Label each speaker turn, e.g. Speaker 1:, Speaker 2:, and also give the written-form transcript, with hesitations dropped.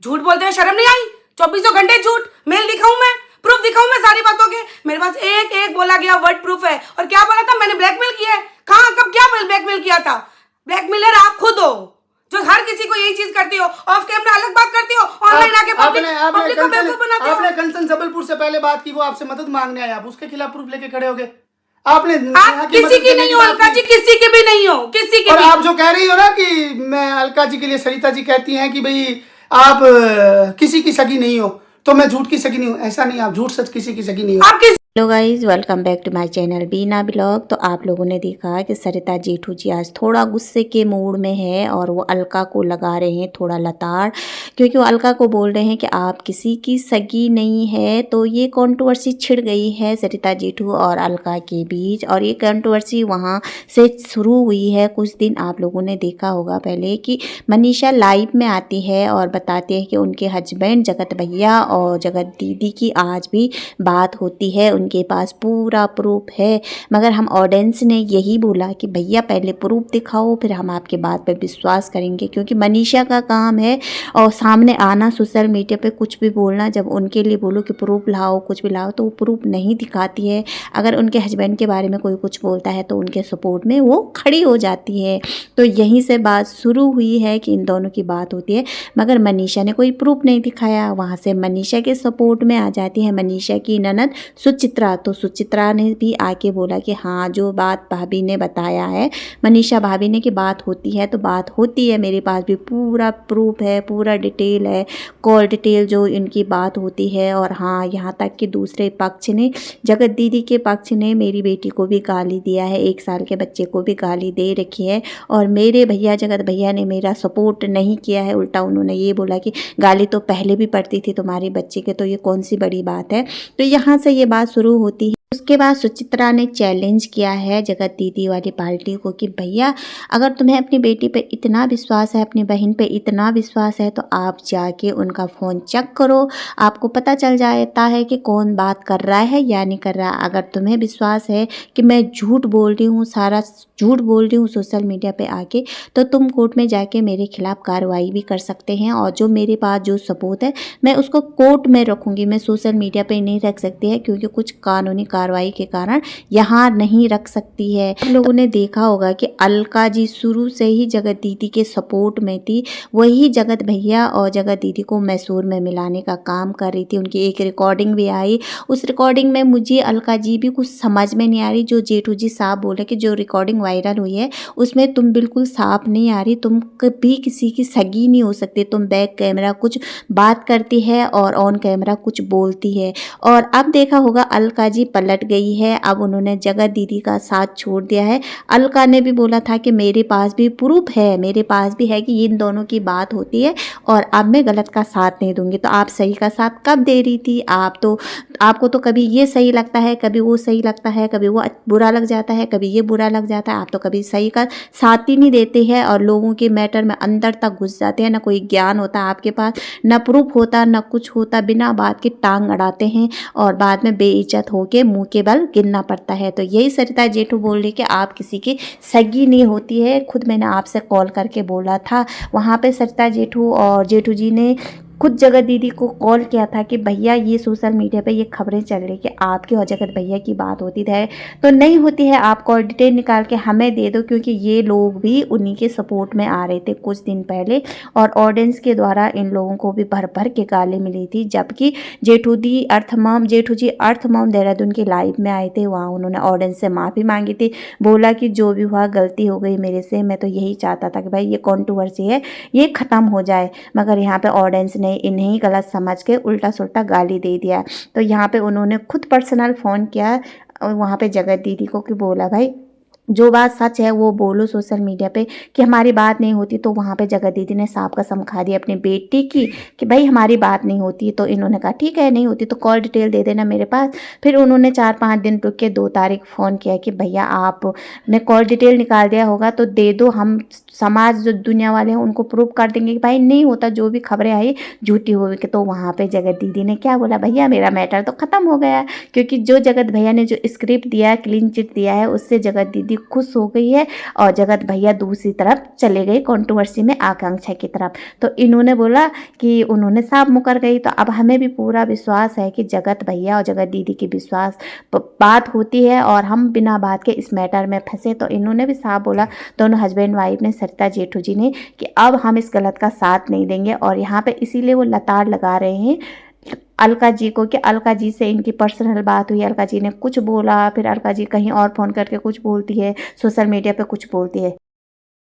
Speaker 1: झूठ बोलते हुए शर्म नहीं आई? 24 घंटे झूठ। मेल दिखाऊं मैं, प्रूफ दिखाऊं मैं सारी बातों के? मेरे पास एक एक बोला गया वर्ड प्रूफ है। और क्या बोला था मैंने? ब्लैकमेल किया है। कहाँ, कब, क्या ब्लैकमेल किया था? ब्लैकमेलर आप खुद हो, जो हर किसी को यही चीज करती हो। ऑफ कैमरा अलग बात करती हो, ऑनलाइन आके पब्लिक को बेवकूफ बनाते हो।
Speaker 2: आपने कंचन जबलपुर से पहले बात की, वो आपसे मदद मांगने आए, आप उसके खिलाफ प्रूफ लेके खड़े हो गए। आपने
Speaker 1: आप किसी की नहीं हो अलका जी, किसी की भी नहीं हो, किसी की
Speaker 2: और
Speaker 1: भी।
Speaker 2: आप जो कह रही हो ना कि मैं अलका जी के लिए, सरिता जी कहती हैं कि भाई आप किसी की सगी नहीं हो, तो मैं झूठ की सगी नहीं हूँ। ऐसा नहीं, आप झूठ सच किसी की सगी नहीं हो।
Speaker 1: आप किस
Speaker 3: hello guys, welcome back to my channel Beena blog. तो आप लोगों ने देखा कि सरिता जेठू जी आज थोड़ा गुस्से के मूड में है और वो अलका को लगा रहे हैं थोड़ा लताड़, क्योंकि वो अलका को बोल रहे हैं कि आप किसी की सगी नहीं है। तो ये कंट्रोवर्सी छिड़ गई है सरिता जेठू और अलका के बीच, और ये कंट्रोवर्सी वहाँ से शुरू हुई है। कुछ दिन आप लोगों ने देखा होगा पहले कि मनीषा लाइव में आती है और बताती है कि उनके हस्बैंड जगत भैया और जगत दीदी की आज भी बात होती है, उनके पास पूरा प्रूफ है। मगर हम ऑडियंस ने यही बोला कि भैया पहले प्रूफ दिखाओ, फिर हम आपके बात पर विश्वास करेंगे, क्योंकि मनीषा का काम है और सामने आना, सोशल मीडिया पे कुछ भी बोलना। जब उनके लिए बोलो कि प्रूफ लाओ, कुछ भी लाओ, तो वो प्रूफ नहीं दिखाती है। अगर उनके हस्बैंड के बारे में कोई कुछ बोलता है तो उनके सपोर्ट में वो खड़ी हो जाती है। तो यहीं से बात शुरू हुई है कि इन दोनों की बात होती है, मगर मनीषा ने कोई प्रूफ नहीं दिखाया। वहाँ से मनीषा के सपोर्ट में आ जाती है मनीषा की ननद सुचित्रा। तो सुचित्रा ने भी आके बोला कि हाँ, जो बात भाभी ने बताया है, मनीषा भाभी ने कि बात होती है तो बात होती है, मेरे पास भी पूरा प्रूफ है, पूरा डिटेल है, कॉल डिटेल जो इनकी बात होती है। और हाँ, यहाँ तक कि दूसरे पक्ष ने, जगत दीदी के पक्ष ने मेरी बेटी को भी गाली दिया है, 1 साल के बच्चे को भी गाली दे रखी है। और मेरे भैया जगत भैया ने मेरा सपोर्ट नहीं किया है, उल्टा उन्होंने ये बोला कि गाली तो पहले भी पड़ती थी तुम्हारे बच्चे के, तो ये कौन सी बड़ी बात है। तो यहाँ से ये बात शुरू होती है। उसके बाद सुचित्रा ने चैलेंज किया है जगत दीदी वाली पार्टी को कि भैया अगर तुम्हें अपनी बेटी पे इतना विश्वास है, अपनी बहन पे इतना विश्वास है, तो आप जाके उनका फ़ोन चेक करो, आपको पता चल जाता है कि कौन बात कर रहा है या नहीं कर रहा। अगर तुम्हें विश्वास है कि मैं झूठ बोल रही हूँ, सारा झूठ बोल रही हूँ सोशल मीडिया पे आके, तो तुम कोर्ट में जाके मेरे खिलाफ कार्रवाई भी कर सकते हैं। और जो मेरे पास जो सबूत है मैं उसको कोर्ट में रखूँगी, मैं सोशल मीडिया पे नहीं रख सकती है, क्योंकि कुछ कानूनी कार्रवाई के कारण यहाँ नहीं रख सकती है। आप लोगों ने देखा होगा कि अलका जी शुरू से ही जगत दीदी के सपोर्ट में थी, वही जगत भैया और जगत दीदी को मैसूर में मिलाने का काम कर रही थी। उनकी एक रिकॉर्डिंग भी आई, उस रिकॉर्डिंग में मुझे अलका जी भी कुछ समझ में नहीं आ रही। जो जेठू जी साहब बोले कि जो रिकॉर्डिंग वायरल हुई है उसमें तुम बिल्कुल साफ नहीं आ रही, तुम कभी किसी की सगी नहीं हो सकती, तुम बैक कैमरा कुछ बात करती है और ऑन कैमरा कुछ बोलती है। और अब देखा होगा अलका जी पलट गई है, अब उन्होंने जगत दीदी का साथ छोड़ दिया है। अलका ने भी बोला था कि मेरे पास भी प्रूफ है, मेरे पास भी है कि इन दोनों की बात होती है और अब मैं गलत का साथ नहीं दूंगी। तो आप सही का साथ कब दे रही थी? आपको तो कभी ये सही लगता है, कभी वो सही लगता है, कभी वो बुरा लग जाता है, कभी ये बुरा लग जाता है। आप तो कभी सही का साथ ही नहीं देते हैं और लोगों के मैटर में अंदर तक घुस जाते हैं। ना कोई ज्ञान होता आपके पास, ना प्रूफ होता, ना कुछ होता, बिना बात के टांग अड़ाते हैं और बाद में बेइज्जत होके मुंह के बल गिरना पड़ता है। तो यही सरिता जेठू बोल रही कि आप किसी की सगी नहीं होती है। खुद मैंने आपसे कॉल करके बोला था, वहाँ पे सरिता जेठू और जेठू जी ने खुद जगत दीदी को कॉल किया था कि भैया ये सोशल मीडिया पे ये खबरें चल रही कि आपकी और जगत भैया की बात होती है, तो नहीं होती है, आप कॉल डिटेल निकाल के हमें दे दो, क्योंकि ये लोग भी उन्हीं के सपोर्ट में आ रहे थे कुछ दिन पहले। और ऑडियंस के द्वारा इन लोगों को भी भर भर के गाली मिली थी। जबकि जेठू जी अर्थ मॉम देहरादून के लाइव में आए थे, वहाँ उन्होंने ऑडियंस से माफ़ी मांगी थी, बोला कि जो भी हुआ गलती हो गई मेरे से, मैं तो यही चाहता था कि भाई ये कंट्रोवर्सी है ये ख़त्म हो जाए। मगर यहाँ पे ऑडियंस ने इन्हें गलत समझ के उल्टा सुल्टा गाली दे दिया। तो यहाँ पे उन्होंने खुद पर्सनल फ़ोन किया वहाँ पे जगत दीदी को कि बोला भाई जो बात सच है वो बोलो सोशल मीडिया पे कि हमारी बात नहीं होती। तो वहाँ पे जगत दीदी ने साफ कसम खा दी अपनी बेटी की कि भाई हमारी बात नहीं होती। तो इन्होंने कहा ठीक है नहीं होती तो कॉल डिटेल दे देना मेरे पास। फिर उन्होंने 4-5 दिन रुक के 2 तारीख फ़ोन किया कि भैया आपने कॉल डिटेल निकाल दिया होगा तो दे दो, हम समाज जो दुनिया वाले हैं उनको प्रूव कर देंगे कि भाई नहीं होता, जो भी खबरें आई झूठी हुई। तो वहाँ पर जगत दीदी ने क्या बोला, भैया मेरा मैटर तो ख़त्म हो गया, क्योंकि जो जगत भैया ने जो स्क्रिप्ट दिया है, क्लीन चिट दिया है, उससे जगत दीदी दीदी खुश हो गई है और जगत भैया दूसरी तरफ चले गए कंट्रोवर्सी में आकांक्षा की तरफ। तो इन्होंने बोला कि उन्होंने साफ मुकर गई। तो अब हमें भी पूरा विश्वास है कि जगत भैया और जगत दीदी की विश्वास बात होती है और हम बिना बात के इस मैटर में फंसे। तो इन्होंने भी साफ बोला, दोनों हस्बैंड वाइफ ने, सरिता जेठू जी ने, कि अब हम इस गलत का साथ नहीं देंगे। और यहाँ पे इसीलिए वो लताड़ लगा रहे हैं अलका जी को कि अलका जी से इनकी पर्सनल बात हुई, अलका जी ने कुछ बोला, फिर अलका जी कहीं और फ़ोन करके कुछ बोलती है, सोशल मीडिया पे कुछ बोलती है।